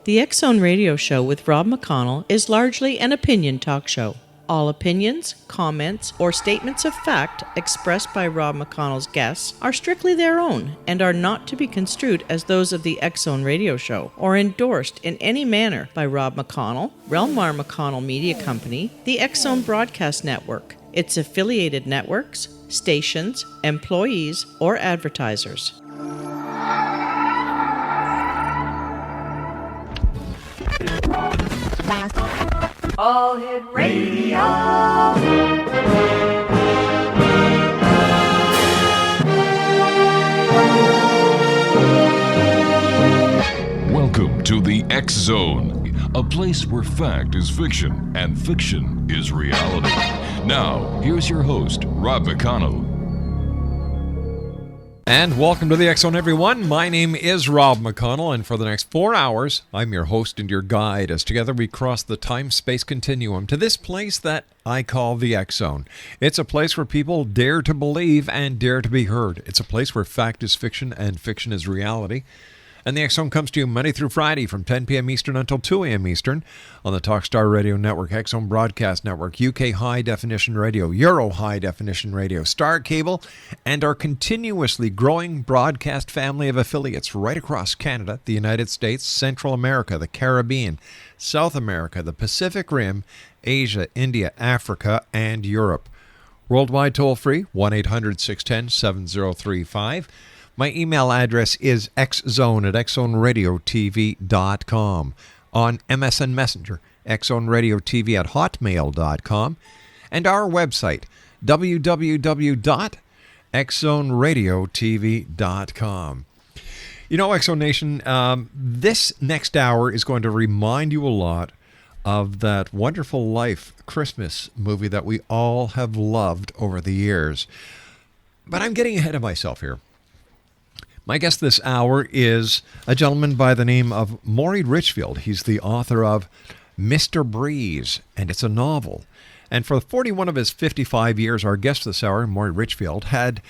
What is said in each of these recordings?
The X Zone Radio Show with Rob McConnell is largely an opinion talk show. All opinions, comments, or statements of fact expressed by Rob McConnell's guests are strictly their own and are not to be construed as those of the X Zone Radio Show or endorsed in any manner by Rob McConnell, Relmar McConnell Media Company, the X Zone Broadcast Network, its affiliated networks, stations, employees, or advertisers. All Hit Radio. Welcome to the X Zone, a place where fact is fiction and fiction is reality. Now, here's your host, Rob McConnell. And welcome to the X Zone, everyone. My name is Rob McConnell, and for the next 4 hours, I'm your host and your guide as together we cross the time-space continuum to this place that I call the X Zone. It's a place where people dare to believe and dare to be heard. It's a place where fact is fiction and fiction is reality. And the X Zone comes to you Monday through Friday from 10 p.m. Eastern until 2 a.m. Eastern on the Talkstar Radio Network, X Zone Broadcast Network, UK High Definition Radio, Euro High Definition Radio, Star Cable, and our continuously growing broadcast family of affiliates right across Canada, the United States, Central America, the Caribbean, South America, the Pacific Rim, Asia, India, Africa, and Europe. Worldwide toll-free, 1-800-610-7035. My email address is xzone@xzoneradiotv.com. On MSN Messenger, xzoneradiotv@hotmail.com. And our website, www.xzoneradiotv.com. You know, X Zone Nation, this next hour is going to remind you a lot of that Wonderful Life Christmas movie that we all have loved over the years. But I'm getting ahead of myself here. My guest this hour is a gentleman by the name of Morrie Richfield. He's the author of Mr. Breeze, and it's a novel. And for 41 of his 55 years, our guest this hour, Morrie Richfield, had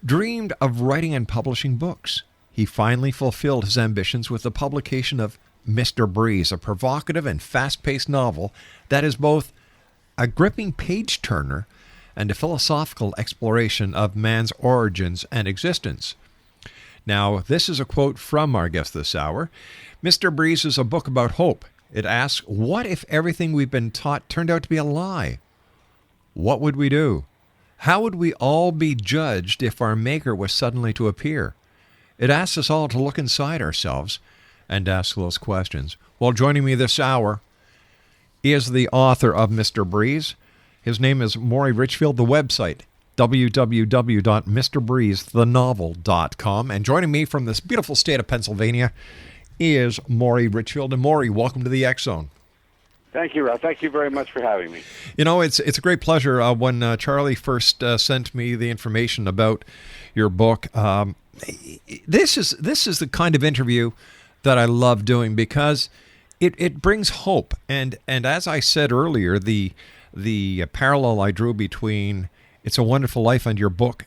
dreamed of writing and publishing books. He finally fulfilled his ambitions with the publication of Mr. Breeze, a provocative and fast-paced novel that is both a gripping page-turner and a philosophical exploration of man's origins and existence. Now, this is a quote from our guest this hour. Mr. Breeze is a book about hope. It asks, what if everything we've been taught turned out to be a lie? What would we do? How would we all be judged if our maker was suddenly to appear? It asks us all to look inside ourselves and ask those questions. Well, joining me this hour is the author of Mr. Breeze. His name is Morrie Richfield. The website, www.mrbreezethenovel.com. And joining me from this beautiful state of Pennsylvania is Morrie Richfield. And Morrie, welcome to the X Zone. Thank you, Rob. Thank you very much for having me. You know, it's a great pleasure. When Charlie first sent me the information about your book, this is the kind of interview that I love doing because it brings hope. And as I said earlier, the parallel I drew between It's a Wonderful Life and your book,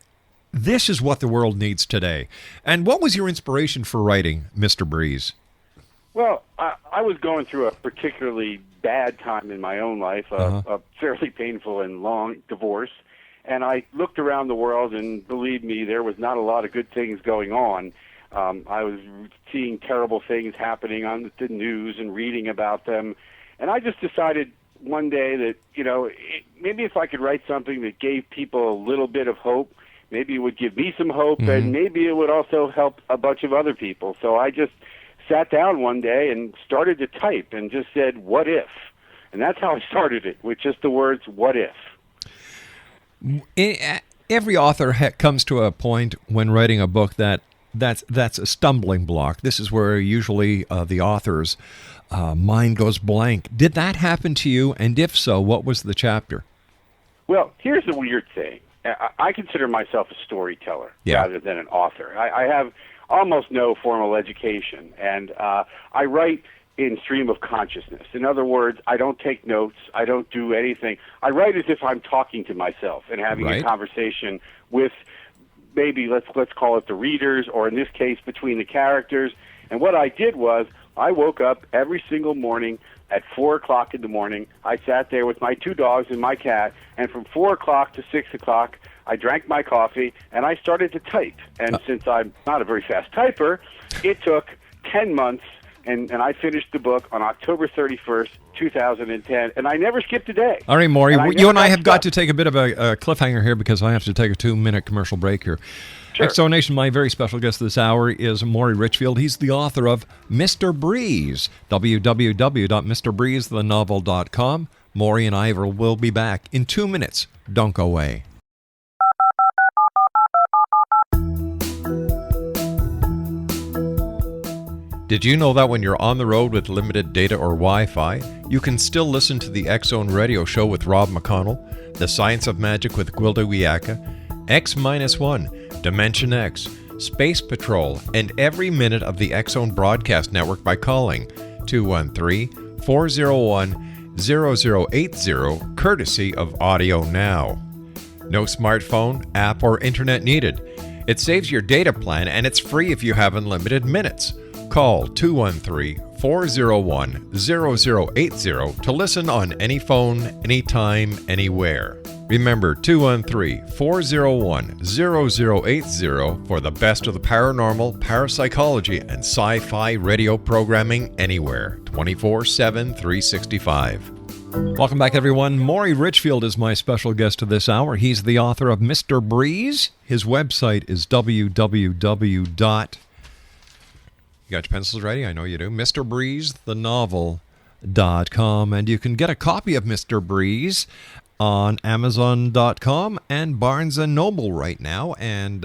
this is what the world needs today. And what was your inspiration for writing Mr. Breeze? Well, I was going through a particularly bad time in my own life, a fairly painful and long divorce. And I looked around the world, and believe me, there was not a lot of good things going on. I was seeing terrible things happening on the news and reading about them. And I just decided one day that, maybe if I could write something that gave people a little bit of hope, maybe it would give me some hope, and maybe it would also help a bunch of other people. So I just sat down one day and started to type and just said, what if? And that's how I started it, with just the words, what if? Every author comes to a point when writing a book that's a stumbling block. This is where usually the author's mind goes blank. Did that happen to you? And if so, what was the chapter? Well, here's the weird thing. I consider myself a storyteller rather than an author. I have almost no formal education, and I write in stream of consciousness. In other words, I don't take notes. I don't do anything. I write as if I'm talking to myself and having a conversation with maybe let's call it the readers, or in this case, between the characters. And what I did was I woke up every single morning at 4 o'clock in the morning. I sat there with my 2 dogs and my cat, and from 4 o'clock to 6 o'clock, I drank my coffee, and I started to type. And since I'm not a very fast typer, it took 10 months, and I finished the book on October 31st, 2010, and I never skipped a day. All right, Morrie, you and I have got stuff. to take a bit of a cliffhanger here because I have to take a 2-minute commercial break here. Sure. Exonation, my very special guest this hour is Morrie Richfield. He's the author of Mr. Breeze, www.mrbreezethenovel.com. Morrie and I will be back in 2 minutes. Don't go away. Did you know that when you're on the road with limited data or Wi-Fi, you can still listen to the X-Zone Radio Show with Rob McConnell, The Science of Magic with Gwilda Wiyaka, X-1, Dimension X, Space Patrol, and every minute of the X-Zone Broadcast Network by calling 213-401-0080, courtesy of Audio Now. No smartphone, app, or internet needed. It saves your data plan, and it's free if you have unlimited minutes. Call 213-401-0080 to listen on any phone, anytime, anywhere. Remember, 213-401-0080 for the best of the paranormal, parapsychology, and sci-fi radio programming anywhere, 24/7, 365. Welcome back, everyone. Morrie Richfield is my special guest to this hour. He's the author of Mr. Breeze. His website is www. You got your pencils ready? I know you do. MrBreezethenovel.com. And you can get a copy of Mr. Breeze on Amazon.com and Barnes & Noble right now. And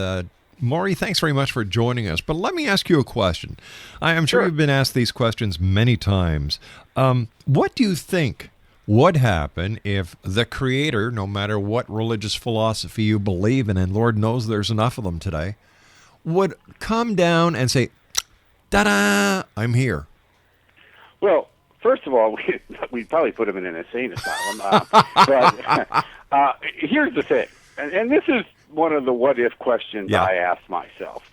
Morrie, thanks very much for joining us. But let me ask you a question. I am sure you've been asked these questions many times. What do you think would happen if the Creator, no matter what religious philosophy you believe in, and Lord knows there's enough of them today, would come down and say, ta-da, I'm here? Well, first of all, we'd probably put him in an insane asylum. But here's the thing, and this is one of the what-if questions I ask myself.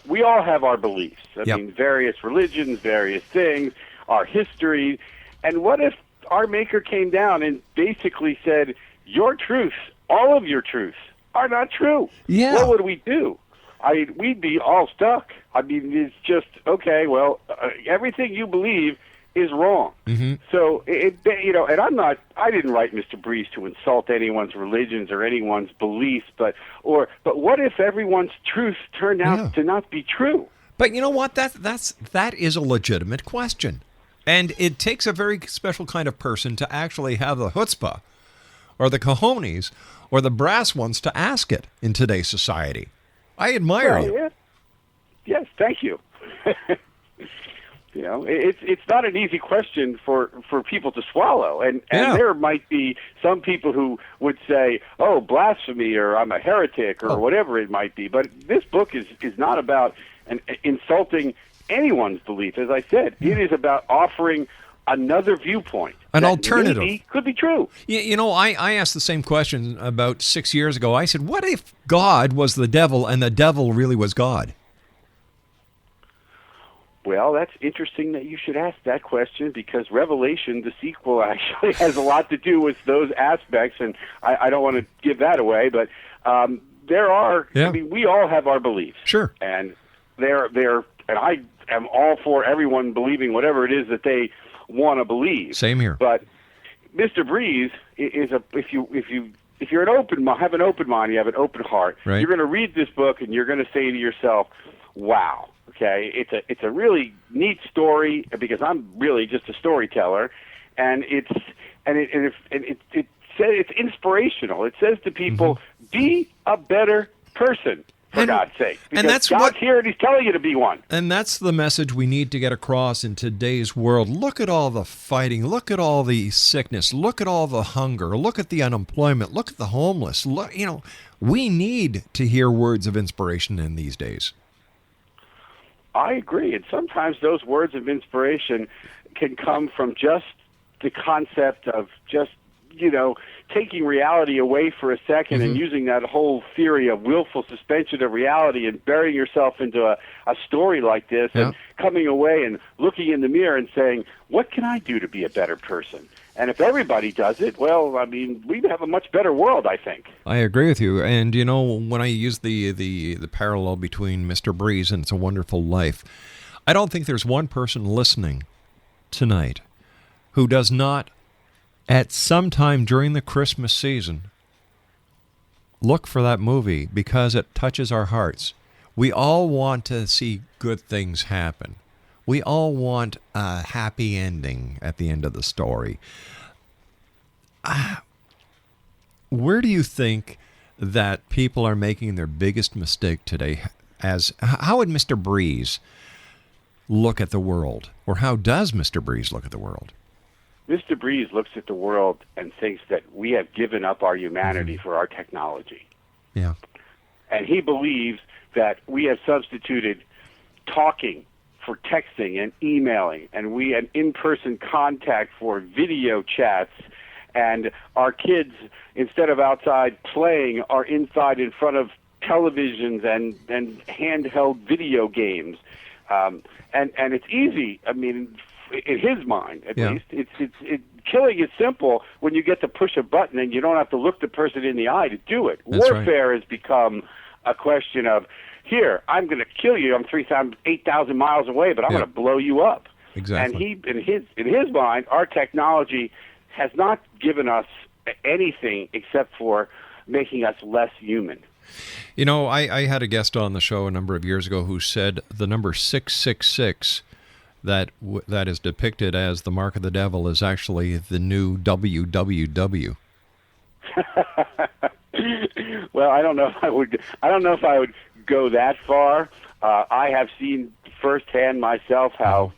We all have our beliefs. I mean, various religions, various things, our history. And what if our Maker came down and basically said, your truths, all of your truths, are not true? Yeah. What would we do? We'd be all stuck. I mean, it's just, okay, well, everything you believe is wrong. Mm-hmm. So, and I didn't write Mr. Breeze to insult anyone's religions or anyone's beliefs, but what if everyone's truth turned out to not be true? But you know what? That is a legitimate question. And it takes a very special kind of person to actually have the chutzpah or the cojones or the brass ones to ask it in today's society. I admire you. Yeah. Yes, thank you. It's not an easy question for people to swallow, and there might be some people who would say, "Oh, blasphemy," or "I'm a heretic," or whatever it might be. But this book is not about insulting anyone's belief. As I said, it is about offering another viewpoint, an alternative. Maybe could be true. I asked the same question about 6 years ago. I said, "What if God was the devil and the devil really was God?" Well, that's interesting that you should ask that question, because Revelation, the sequel, actually has a lot to do with those aspects, and I don't want to give that away, but there are, I mean, we all have our beliefs. Sure. And and I am all for everyone believing whatever it is that they want to believe. Same here. But Mr. Breeze is if you're have an open mind, you have an open heart, right. You're going to read this book and you're going to say to yourself, wow. Okay, it's a really neat story, because I'm really just a storyteller, and it's inspirational. It says to people, be a better person, for God's sake, because and that's God's here and He's telling you to be one. And that's the message we need to get across in today's world. Look at all the fighting. Look at all the sickness. Look at all the hunger. Look at the unemployment. Look at the homeless. We need to hear words of inspiration in these days. I agree, and sometimes those words of inspiration can come from just the concept of just taking reality away for a second and using that whole theory of willful suspension of reality and burying yourself into a story like this and coming away and looking in the mirror and saying, what can I do to be a better person? And if everybody does it, well, I mean, we'd have a much better world, I think. I agree with you. And, when I use the parallel between Mr. Breeze and It's a Wonderful Life, I don't think there's one person listening tonight who does not, at some time during the Christmas season, look for that movie because it touches our hearts. We all want to see good things happen. We all want a happy ending at the end of the story. Where do you think that people are making their biggest mistake today? How would Mr. Breeze look at the world? Or how does Mr. Breeze look at the world? Mr. Breeze looks at the world and thinks that we have given up our humanity for our technology. Yeah. And he believes that we have substituted talking for texting and emailing, and we have in-person contact for video chats, and our kids, instead of outside playing, are inside in front of televisions and handheld video games. And it's easy, I mean, in his mind, at least. Killing is simple when you get to push a button and you don't have to look the person in the eye to do it. That's Warfare has become a question of, here, I'm going to kill you. I'm 8,000 miles away, but I'm going to blow you up. Exactly. And in his mind, our technology has not given us anything except for making us less human. I had a guest on the show a number of years ago who said the number 666 that is depicted as the mark of the devil is actually the new WWW. Well, I don't know if I would go that far. I have seen firsthand myself how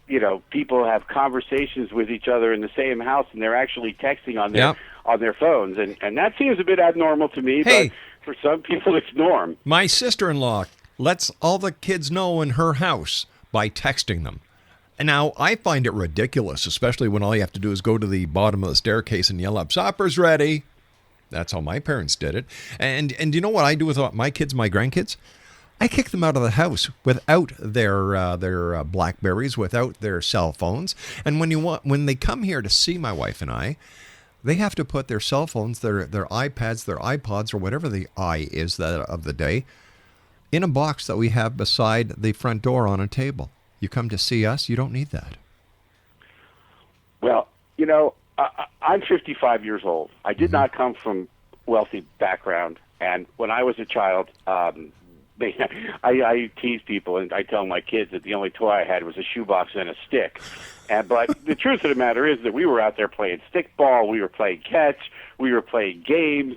people have conversations with each other in the same house and they're actually texting on their phones, and that seems a bit abnormal to me. Hey, but for some people, it's norm. My sister-in-law lets all the kids know in her house by texting them. And now, I find it ridiculous, especially when all you have to do is go to the bottom of the staircase and yell up, "Supper's ready." That's how my parents did it. And you know what I do with my kids, my grandkids? I kick them out of the house without their Blackberries, without their cell phones. And when they come here to see my wife and I, they have to put their cell phones, their iPads, their iPods, or whatever the I is of the day, in a box that we have beside the front door on a table. You come to see us, you don't need that. Well, I'm 55 years old. I did not come from wealthy background, and when I was a child, I tease people and I tell my kids that the only toy I had was a shoebox and a stick. But the truth of the matter is that we were out there playing stickball, we were playing catch, we were playing games.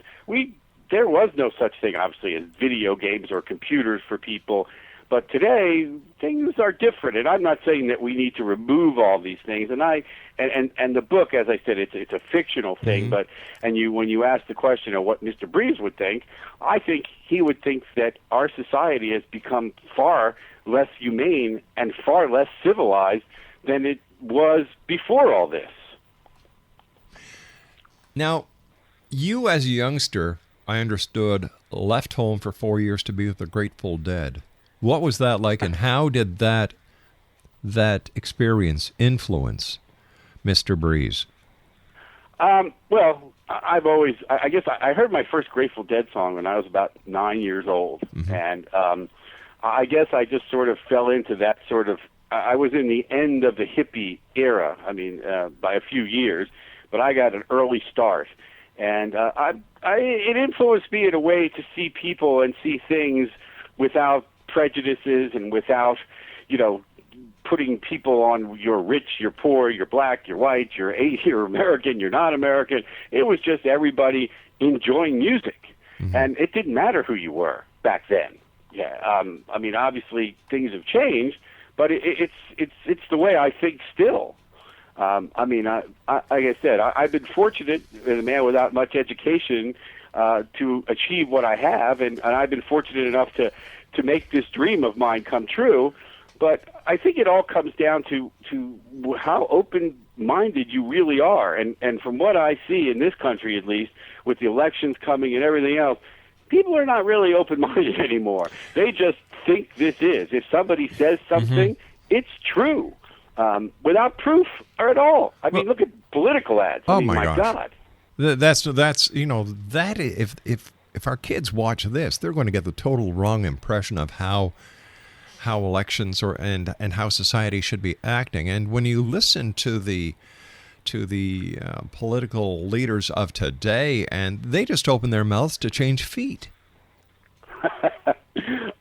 There was no such thing, obviously, as video games or computers for people. But today, things are different, and I'm not saying that we need to remove all these things. And the book, as I said, it's a fictional thing. But when you ask the question of what Mr. Breeze would think, I think he would think that our society has become far less humane and far less civilized than it was before all this. Now, you as a youngster, I understood, left home for 4 years to be with the Grateful Dead. What was that like, and how did that experience influence Mr. Breeze? Well, I guess I heard my first Grateful Dead song when I was about 9 years old, and I guess I just sort of fell into that sort of. I was in the end of the hippie era. I mean, by a few years, but I got an early start, and it influenced me in a way to see people and see things without prejudices and without, putting people on you're rich, you're poor, you're black, you're white, you're American, you're not American. It was just everybody enjoying music, and it didn't matter who you were back then. Yeah, I mean, obviously things have changed, but it's the way I think still. I mean, like I said, I've been fortunate as a man without much education to achieve what I have, and I've been fortunate enough to make this dream of mine come true. But I think it all comes down to how open-minded you really are. And from what I see in this country, at least, with the elections coming and everything else, people are not really open-minded anymore. They just think this is. If somebody says something, it's true, without proof or at all. I mean, look at political ads. I mean, my gosh. God. That's that if our kids watch this, they're going to get the total wrong impression of how elections and how society should be acting. And when you listen to the political leaders of today, and they just open their mouths to change feet.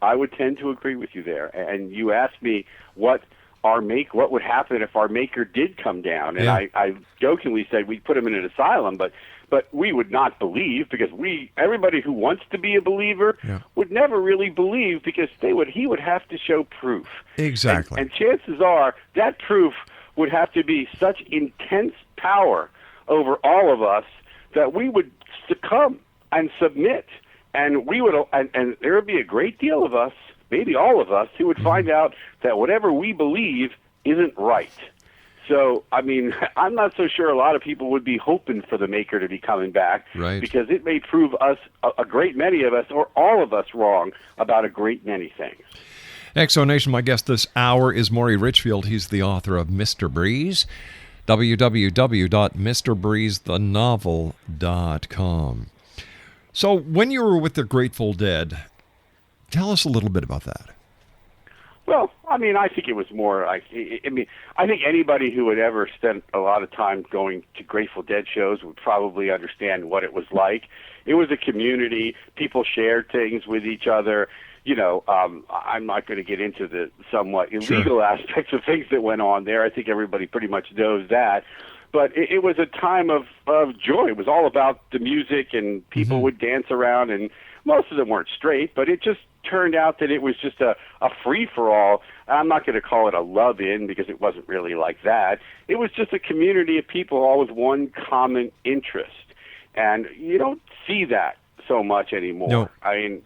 I would tend to agree with you there. And you asked me what would happen if our maker did come down, and I jokingly said we'd put him in an asylum, but we would not believe, because everybody who wants to be a believer would never really believe, because he would have to show proof. Exactly. And chances are that proof would have to be such intense power over all of us that we would succumb and submit, and and there would be a great deal of us, maybe all of us, who would find out that whatever we believe isn't right. So, I mean, I'm not so sure a lot of people would be hoping for the maker to be coming back, right, because it may prove us, a great many of us, or all of us, wrong about a great many things. Exonation, my guest this hour is Morrie Richfield. He's the author of Mr. Breeze, www.mrbreezethenovel.com. So when you were with the Grateful Dead, tell us a little bit about that. Well, I mean, I think it was more like, I think anybody who had ever spent a lot of time going to Grateful Dead shows would probably understand what it was like. It was a community. People shared things with each other. You know, I'm not going to get into the somewhat illegal aspects of things that went on there. I think everybody pretty much knows that. But it was a time of joy. It was all about the music, and people would dance around, and most of them weren't straight, but it just turned out that it was just a free-for-all. I'm not going to call it a love-in, because it wasn't really like that. It was just a community of people, all with one common interest. And you don't see that so much anymore. No. I mean,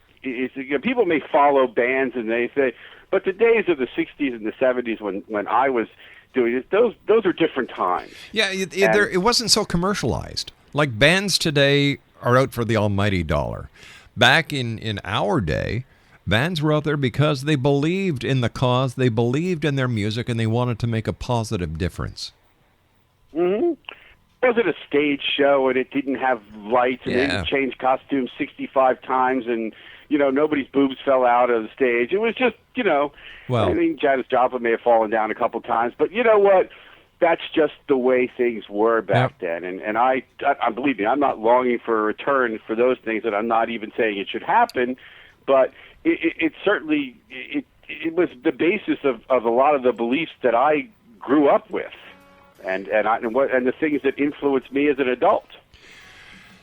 people may follow bands, and they say, but the days of the 60s and the 70s when I was doing this, those are different times. Yeah, it wasn't so commercialized. Like, bands today are out for the almighty dollar. Back in our day, bands were out there because they believed in the cause, they believed in their music, and they wanted to make a positive difference. Mm-hmm. Was it a stage show, and it didn't have lights, and they didn't change costumes 65 times, and nobody's boobs fell out of the stage. It was just, I mean, Janis Joplin may have fallen down a couple times, but you know what? That's just the way things were back then. And I believe me, I'm not longing for a return for those things, and I'm not even saying it should happen, but it certainly was the basis of a lot of the beliefs that I grew up with, and the things that influenced me as an adult.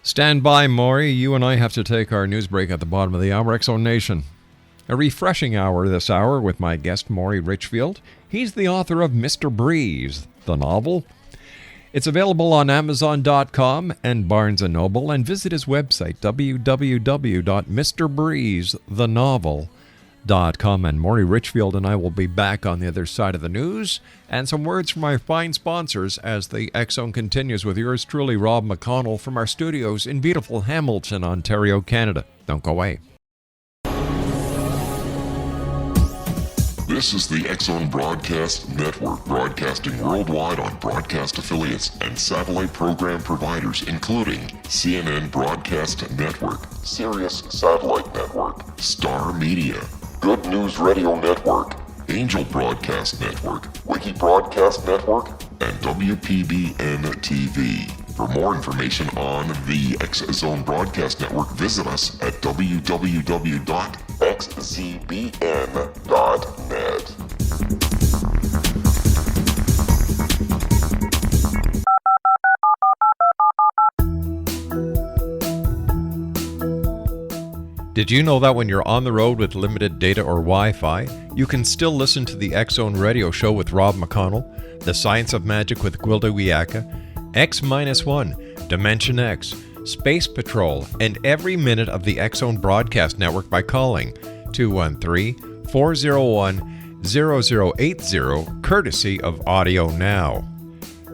Stand by, Morrie. You and I have to take our news break at the bottom of the hour. Exonation. A refreshing hour this hour with my guest, Morrie Richfield. He's the author of Mr. Breeze, the novel. It's available on Amazon.com and Barnes & Noble, and visit his website, www.mrbreezethenovel.com. And Morrie Richfield and I will be back on the other side of the news, and some words from our fine sponsors as the X-Zone continues with yours truly, Rob McConnell, from our studios in beautiful Hamilton, Ontario, Canada. Don't go away. This is the X-Zone Broadcast Network, broadcasting worldwide on broadcast affiliates and satellite program providers, including CNN Broadcast Network, Sirius Satellite Network, Star Media, Good News Radio Network, Angel Broadcast Network, Wiki Broadcast Network, and WPBN TV. For more information on the X-Zone Broadcast Network, visit us at www.xzbn.net. Did you know that when you're on the road with limited data or Wi-Fi, you can still listen to the X-Zone Radio Show with Rob McConnell, The Science of Magic with Gwilda Wiyaka, X-1, Dimension X, Space Patrol, and every minute of the X-Zone Broadcast Network by calling 213-401 courtesy of Audio Now.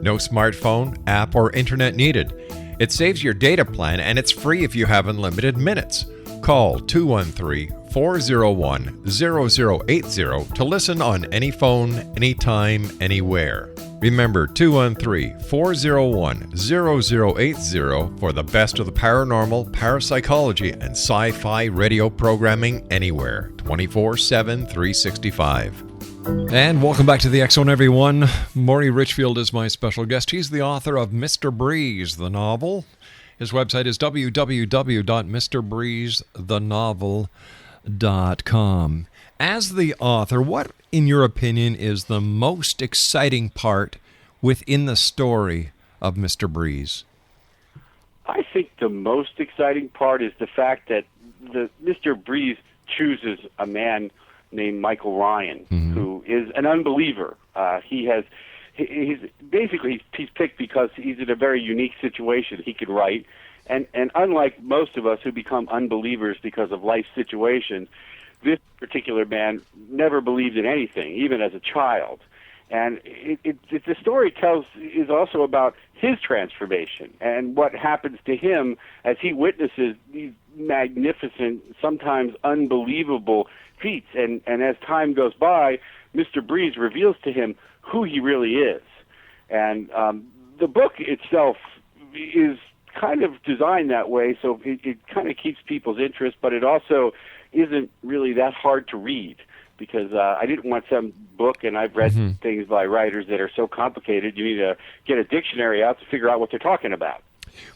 No smartphone, app, or internet needed. It saves your data plan and it's free if you have unlimited minutes. Call 213-401-0080 to listen on any phone, anytime, anywhere. Remember 213-401-0080 for the best of the paranormal, parapsychology, and sci-fi radio programming anywhere, 24/7, 365. And welcome back to the X-Zone, everyone. Morrie Richfield is my special guest. He's the author of Mr. Breeze, the novel. His website is www.mrbreezethenovel.com. As the author, what, in your opinion, is the most exciting part within the story of Mr. Breeze? I think the most exciting part is the fact that Mr. Breeze chooses a man named Michael Ryan, who is an unbeliever. He's picked because he's in a very unique situation he could write. And unlike most of us who become unbelievers because of life situations, this particular man never believed in anything, even as a child. And the story is also about his transformation and what happens to him as he witnesses these magnificent, sometimes unbelievable feats. And as time goes by, Mr. Breeze reveals to him who he really is. And the book itself is kind of designed that way, so it kind of keeps people's interest, but it also isn't really that hard to read, because I didn't want some book, and I've read things by writers that are so complicated you need to get a dictionary out to figure out what they're talking about.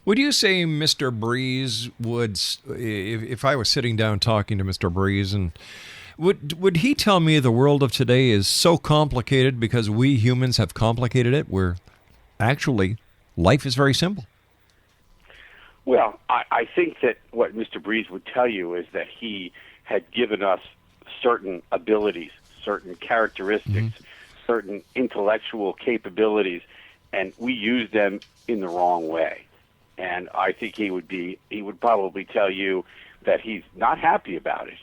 Would you say Mr. Breeze would, if I was sitting down talking to Mr. Breeze, and would he tell me the world of today is so complicated because we humans have complicated it, where actually life is very simple? Well, I think that what Mr. Breeze would tell you is that he had given us certain abilities, certain characteristics, certain intellectual capabilities, and we use them in the wrong way. And I think he would probably tell you that he's not happy about it.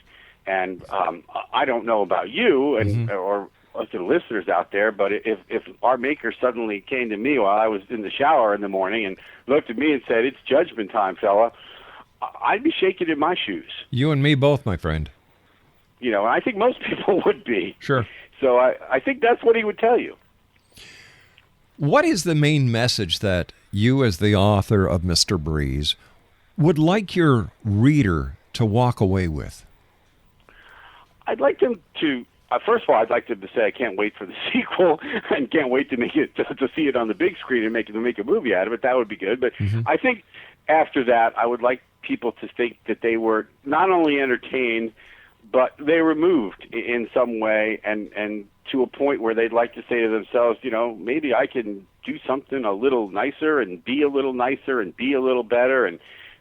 And I don't know about you or to the listeners out there, but if our Maker suddenly came to me while I was in the shower in the morning and looked at me and said, "It's judgment time, fella," I'd be shaking in my shoes. You and me both, my friend. You know, and I think most people would be. Sure. So I think that's what he would tell you. What is the main message that you, as the author of Mr. Breeze, would like your reader to walk away with? I'd like them to... first of all, I'd like them to say, I can't wait for the sequel and can't wait to see it on the big screen and make a movie out of it. That would be good. But I think after that, I would like people to think that they were not only entertained, but they were moved in some way and to a point where they'd like to say to themselves, you know, maybe I can do something a little nicer and be a little nicer and be a little better and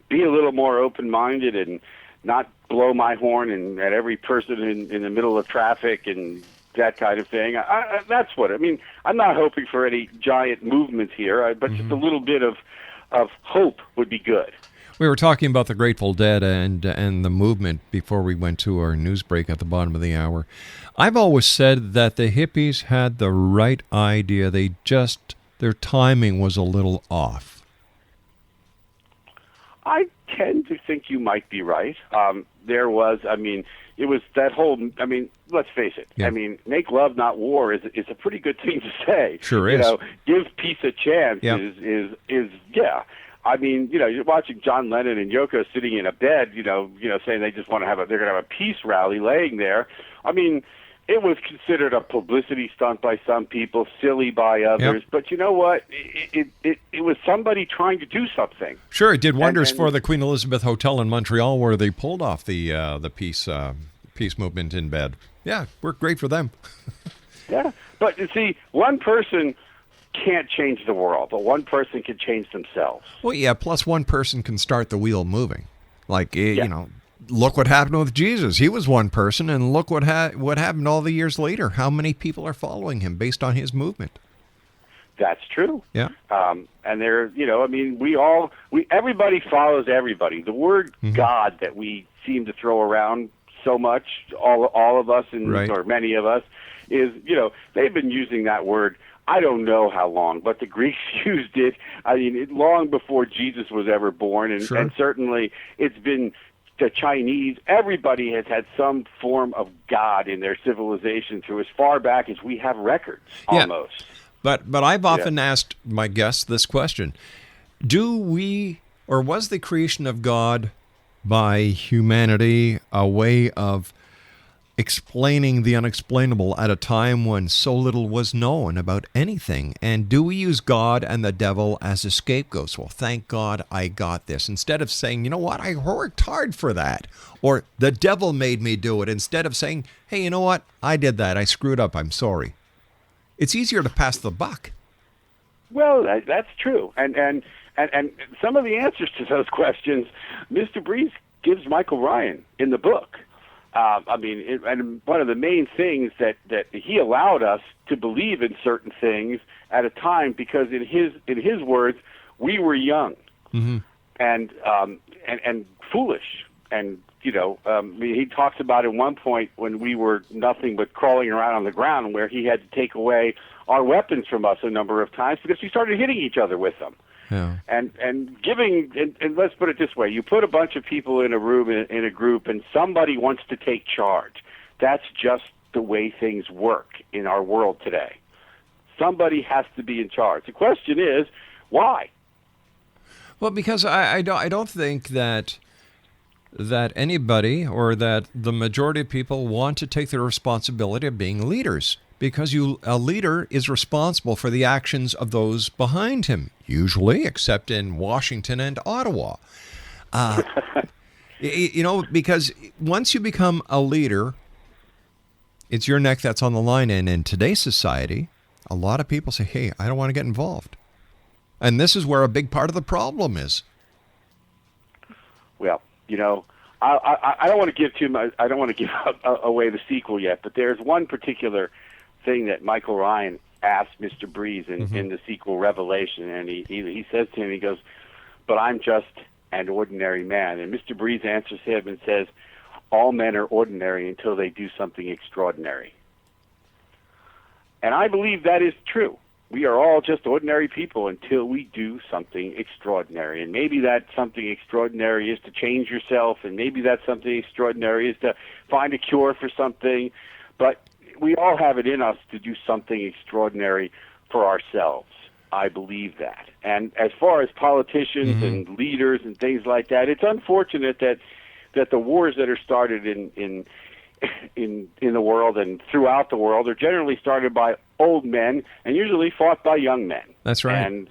be a little more open-minded and not blow my horn and at every person in the middle of traffic and that kind of thing. That's what I mean. I'm not hoping for any giant movements here, but just a little bit of hope would be good. We were talking about the Grateful Dead and the movement before we went to our news break at the bottom of the hour. I've always said that the hippies had the right idea. Their timing was a little off. I tend to think you might be right. It was that whole, let's face it. Yeah. Make love, not war is a pretty good thing to say. Sure is. You know, give peace a chance Yeah. is yeah. You're watching John Lennon and Yoko sitting in a bed, saying they just want to they're going to have a peace rally laying there. It was considered a publicity stunt by some people, silly by others. Yep. But you know what? It was somebody trying to do something. Sure, it did wonders for the Queen Elizabeth Hotel in Montreal, where they pulled off the peace movement in bed. Yeah, worked great for them. Yeah, but you see, one person can't change the world, but one person can change themselves. Well, yeah. Plus, one person can start the wheel moving. Look what happened with Jesus. He was one person, and look what happened all the years later. How many people are following him based on his movement? That's true. Yeah. And everybody follows everybody. The word God that we seem to throw around so much, all of us, right. or many of us, is, they've been using that word, I don't know how long, but the Greeks used it, long before Jesus was ever born, and, Sure. and certainly it's been the Chinese. Everybody has had some form of God in their civilization through as far back as we have records, almost. But I've often asked my guests this question. Was the creation of God by humanity a way of explaining the unexplainable at a time when so little was known about anything? And do we use God and the devil as a scapegoat? Well, thank God I got this. Instead of saying, you know what, I worked hard for that. Or the devil made me do it. Instead of saying, hey, you know what, I did that. I screwed up. I'm sorry. It's easier to pass the buck. Well, that's true. And some of the answers to those questions, Mr. Breeze gives Michael Ryan in the book. And one of the main things that he allowed us to believe in certain things at a time, because in his words, we were young and foolish, and he talks about at one point when we were nothing but crawling around on the ground, where he had to take away our weapons from us a number of times because we started hitting each other with them. Yeah. And giving, and let's put it this way, you put a bunch of people in a room, in a group, and somebody wants to take charge. That's just the way things work in our world today. Somebody has to be in charge. The question is, why? Well, because I don't think that anybody, or that the majority of people, want to take the responsibility of being leaders. Because a leader is responsible for the actions of those behind him, usually, except in Washington and Ottawa. Because once you become a leader, it's your neck that's on the line. And in today's society, a lot of people say, hey, I don't want to get involved. And this is where a big part of the problem is. Well, I don't want to give too much. I don't want to give away the sequel yet, but there's one particular thing that Michael Ryan asked Mr. Breeze in the sequel Revelation, and he says to him, he goes, "But I'm just an ordinary man." And Mr. Breeze answers him and says, "All men are ordinary until they do something extraordinary." And I believe that is true. We are all just ordinary people until we do something extraordinary. And maybe that something extraordinary is to change yourself, and maybe that something extraordinary is to find a cure for something. But we all have it in us to do something extraordinary for ourselves. I believe that. And as far as politicians and leaders and things like that, it's unfortunate that the wars that are started in the world and throughout the world are generally started by old men and usually fought by young men. That's right. And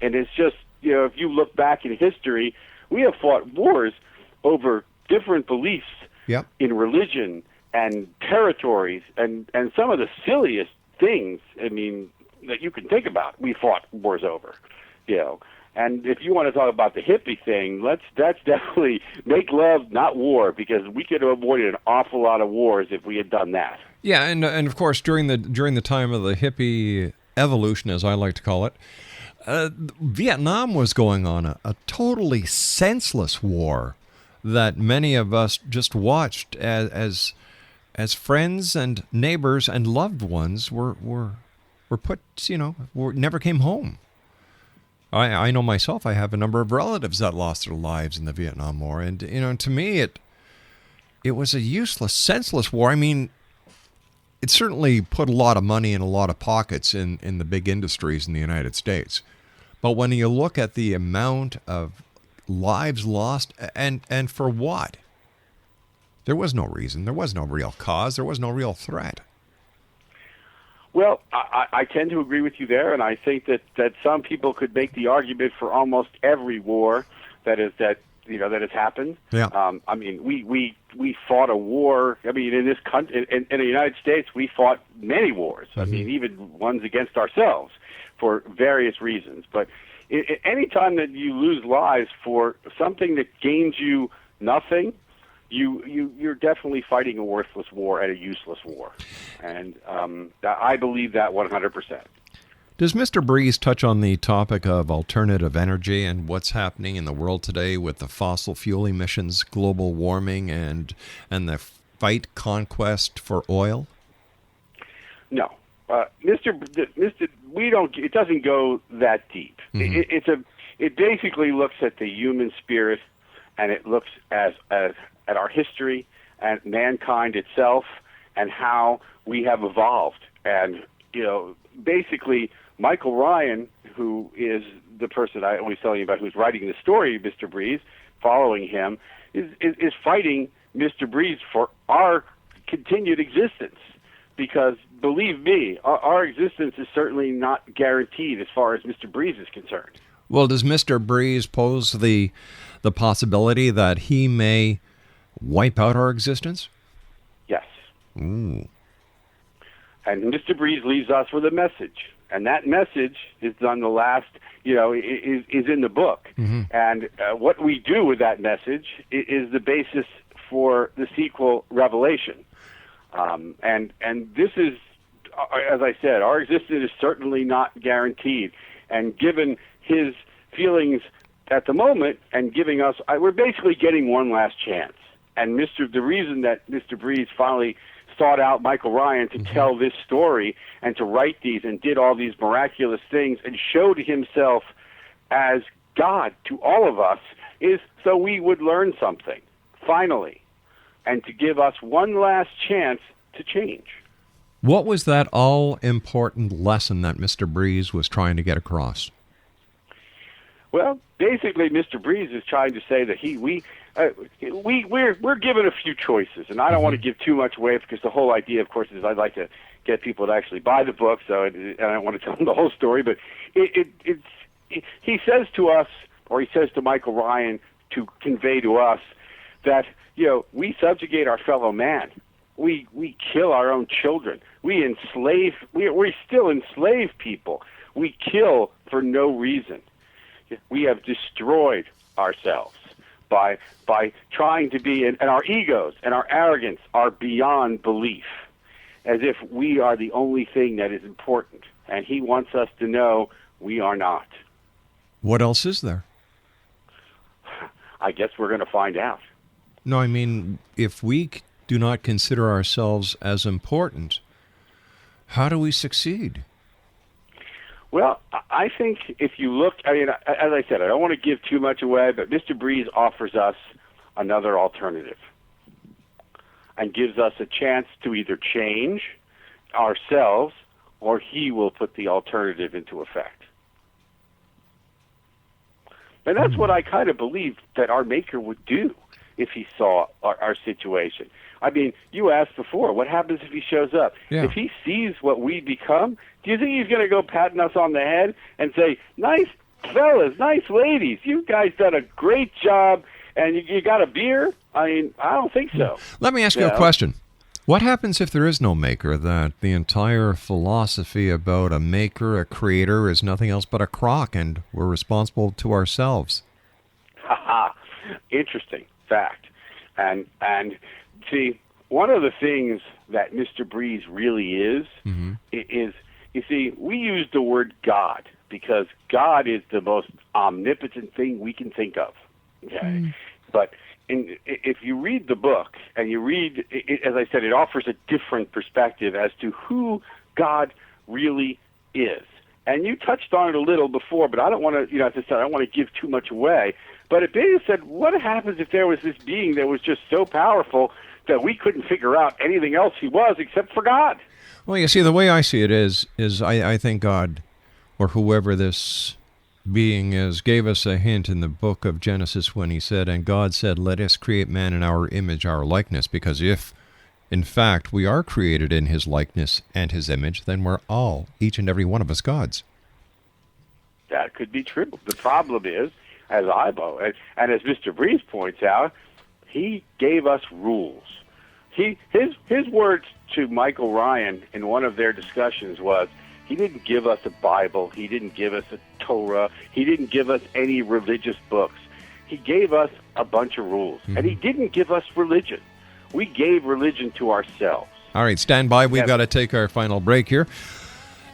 it's just, if you look back in history, we have fought wars over different beliefs in religion and territories and some of the silliest things, that you can think about, we fought wars over, And if you want to talk about the hippie thing, that's definitely make love, not war, because we could have avoided an awful lot of wars if we had done that. Yeah, and of course during the time of the hippie evolution, as I like to call it, Vietnam was going on, a totally senseless war that many of us just watched as friends and neighbors and loved ones were put, never came home. I know myself, I have a number of relatives that lost their lives in the Vietnam War. And, to me, it was a useless, senseless war. It certainly put a lot of money in a lot of pockets in the big industries in the United States. But when you look at the amount of lives lost, and for what? There was no reason. There was no real cause. There was no real threat. Well, I tend to agree with you there, and I think that some people could make the argument for almost every war that has happened. Yeah. We fought a war. In this country, in the United States, we fought many wars. Even ones against ourselves for various reasons. But any time that you lose lives for something that gains you nothing, you're definitely fighting a worthless war and a useless war, and I believe that 100%. Does Mr. Breeze touch on the topic of alternative energy and what's happening in the world today with the fossil fuel emissions, global warming, and the conquest for oil? No, Mr. We don't. It doesn't go that deep. It basically looks at the human spirit, and it looks at our history and mankind itself, and how we have evolved. And basically, Michael Ryan, who is the person I always tell you about, who's writing the story, Mr. Breeze, following him, is fighting Mr. Breeze for our continued existence. Because, believe me, our existence is certainly not guaranteed as far as Mr. Breeze is concerned. Well, does Mr. Breeze pose the possibility that he may wipe out our existence? Yes. Ooh. And Mr. Breeze leaves us with a message. And that message is on the last, is in the book. And what we do with that message is the basis for the sequel, Revelation. And this is, as I said, our existence is certainly not guaranteed. And given his feelings at the moment and giving us, we're basically getting one last chance. And the reason that Mr. Breeze finally sought out Michael Ryan to tell this story and to write these and did all these miraculous things and showed himself as God to all of us is so we would learn something, finally, and to give us one last chance to change. What was that all-important lesson that Mr. Breeze was trying to get across? Well, basically, Mr. Breeze is trying to say that we're given a few choices, and I don't want to give too much away because the whole idea, of course, is I'd like to get people to actually buy the book, so I don't want to tell them the whole story. But he says to us, or he says to Michael Ryan to convey to us that we subjugate our fellow man. We kill our own children. We still enslave people. We kill for no reason. We have destroyed ourselves by trying to be, and our egos and our arrogance are beyond belief, as if we are the only thing that is important. And he wants us to know we are not. What else is there? I guess we're going to find out. No, I mean, if we do not consider ourselves as important, how do we succeed? Well, I think if you look, as I said, I don't want to give too much away, but Mr. Breeze offers us another alternative and gives us a chance to either change ourselves or he will put the alternative into effect. And that's what I kind of believe that our Maker would do if he saw our situation. I mean, you asked before, what happens if he shows up? Yeah. If he sees what we become, do you think he's going to go patting us on the head and say, nice fellas, nice ladies, you guys done a great job, and you got a beer? I mean, I don't think so. Let me ask you a question. What happens if there is no maker, that the entire philosophy about a maker, a creator, is nothing else but a crock, and we're responsible to ourselves? Interesting fact. And see, one of the things that Mr. Breeze really is, you see, we use the word God because God is the most omnipotent thing we can think of. Okay? But if you read the book, and you read, as I said, it offers a different perspective as to who God really is. And you touched on it a little before, but I don't want to, as I said, I don't want to give too much away. But it basically said, what happens if there was this being that was just so powerful that we couldn't figure out anything else he was except for God? Well, you see, the way I see it is I think God, or whoever this being is, gave us a hint in the book of Genesis when he said, and God said, let us create man in our image, our likeness, because if, in fact, we are created in his likeness and his image, then we're all, each and every one of us, gods. That could be true. The problem is, as Ibo, and as Mr. Breeze points out, he gave us rules. His words to Michael Ryan in one of their discussions was, he didn't give us a Bible, he didn't give us a Torah, he didn't give us any religious books. He gave us a bunch of rules, and he didn't give us religion. We gave religion to ourselves. All right, stand by. We've got to take our final break here.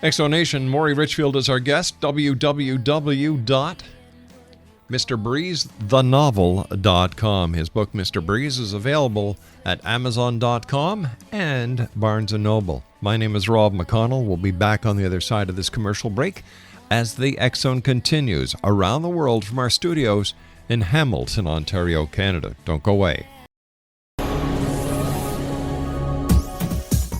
Exonation, Morrie Richfield is our guest. www.MrBreezeTheNovel.com. His book, Mr. Breeze, is available at Amazon.com and Barnes & Noble. My name is Rob McConnell. We'll be back on the other side of this commercial break as the X Zone continues around the world from our studios in Hamilton, Ontario, Canada. Don't go away.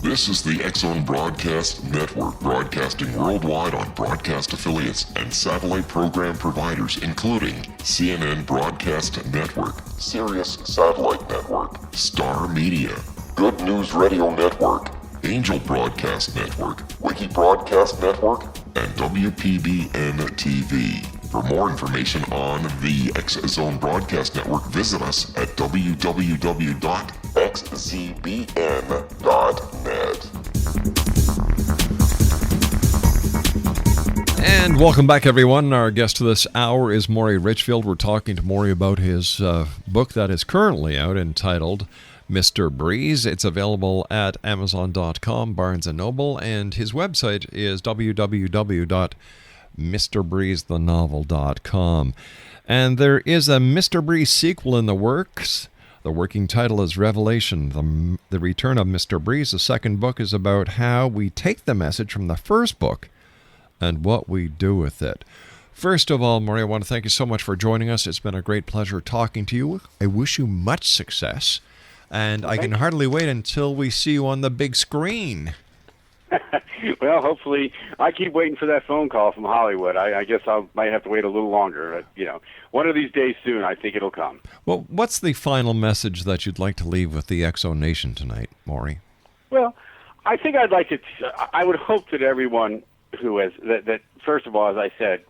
This is the X Zone Broadcast Network, broadcasting worldwide on broadcast affiliates and satellite program providers, including CNN Broadcast Network, Sirius Satellite Network, Star Media, Good News Radio Network, Angel Broadcast Network, Wiki Broadcast Network, and WPBN TV. For more information on the X Zone Broadcast Network, visit us at www.xzbn.net. And welcome back, everyone. Our guest this hour is Morrie Richfield. We're talking to Morrie about his book that is currently out entitled Mr. Breeze. It's available at Amazon.com, Barnes & Noble, and his website is www.mrbreezethenovel.com. And there is a Mr. Breeze sequel in the works. The working title is Revelation, the Return of Mr. Breeze. The second book is about how we take the message from the first book and what we do with it. First of all, Morrie, I want to thank you so much for joining us. It's been a great pleasure talking to you. I wish you much success. And I can hardly wait until we see you on the big screen. Well, hopefully, I keep waiting for that phone call from Hollywood. I guess I might have to wait a little longer. One of these days soon, I think it'll come. Well, what's the final message that you'd like to leave with the X Zone Nation tonight, Morrie? Well, I think I'd like to. I would hope that everyone who has that first of all, as I said,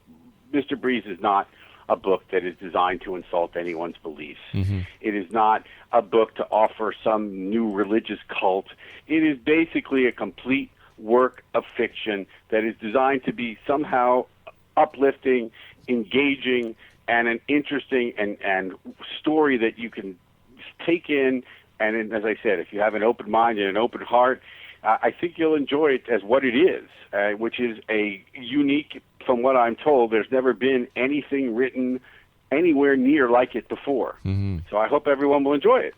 Mr. Breeze is not a book that is designed to insult anyone's beliefs. Mm-hmm. It is not a book to offer some new religious cult. It is basically a complete work of fiction that is designed to be somehow uplifting, engaging, and an interesting and story that you can take in. And as I said, if you have an open mind and an open heart, I think you'll enjoy it as what it is, which is a unique. From what I'm told, there's never been anything written anywhere near like it before. Mm-hmm. So I hope everyone will enjoy it.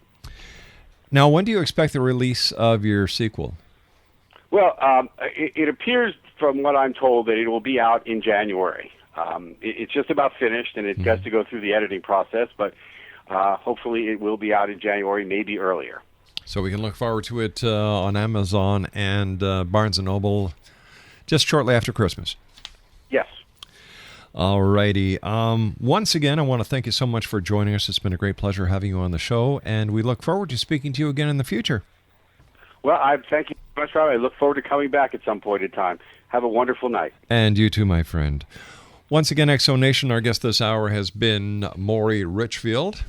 Now, when do you expect the release of your sequel? Well, it appears from what I'm told that it will be out in January. It's just about finished, and it has to go through the editing process, but hopefully it will be out in January, maybe earlier. So we can look forward to it on Amazon and Barnes & Noble just shortly after Christmas. Yes. All righty. Once again, I want to thank you so much for joining us. It's been a great pleasure having you on the show, and we look forward to speaking to you again in the future. Well, I thank you so much, Rob. I look forward to coming back at some point in time. Have a wonderful night. And you too, my friend. Once again, X Zone Nation, our guest this hour has been Morrie Richfield.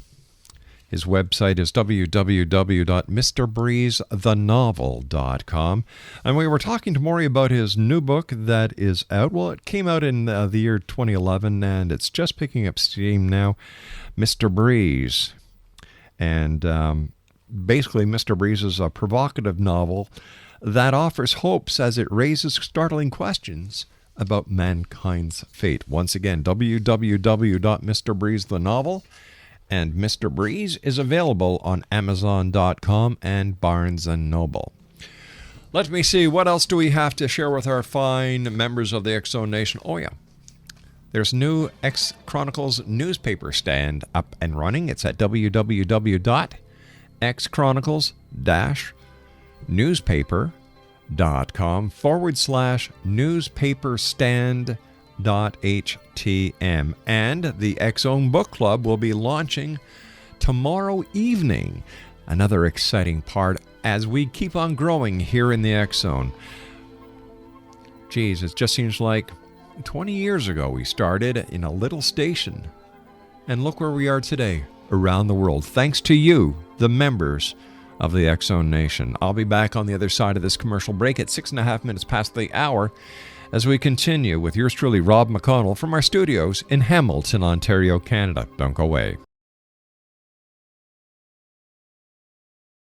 His website is www.mrbreezethenovel.com. And we were talking to Morrie about his new book that is out. Well, it came out in the year 2011, and it's just picking up steam now, Mr. Breeze. And basically, Mr. Breeze is a provocative novel that offers hopes as it raises startling questions about mankind's fate. Once again, www.mrbreezethenovel. And Mr. Breeze is available on Amazon.com and Barnes & Noble. Let me see, what else do we have to share with our fine members of the X Zone Nation? Oh, yeah. There's new X Chronicles newspaper stand up and running. It's at www.xchronicles-newspaper.com/newspaper stand .htm. And the X Zone Book Club will be launching tomorrow evening. Another exciting part as we keep on growing here in the X Zone. Geez, it just seems like 20 years ago we started in a little station. And look where we are today, around the world, thanks to you, the members of the X Zone Nation. I'll be back on the other side of this commercial break at 6.5 minutes past the hour, as we continue with yours truly, Rob McConnell, from our studios in Hamilton, Ontario, Canada. Don't go away.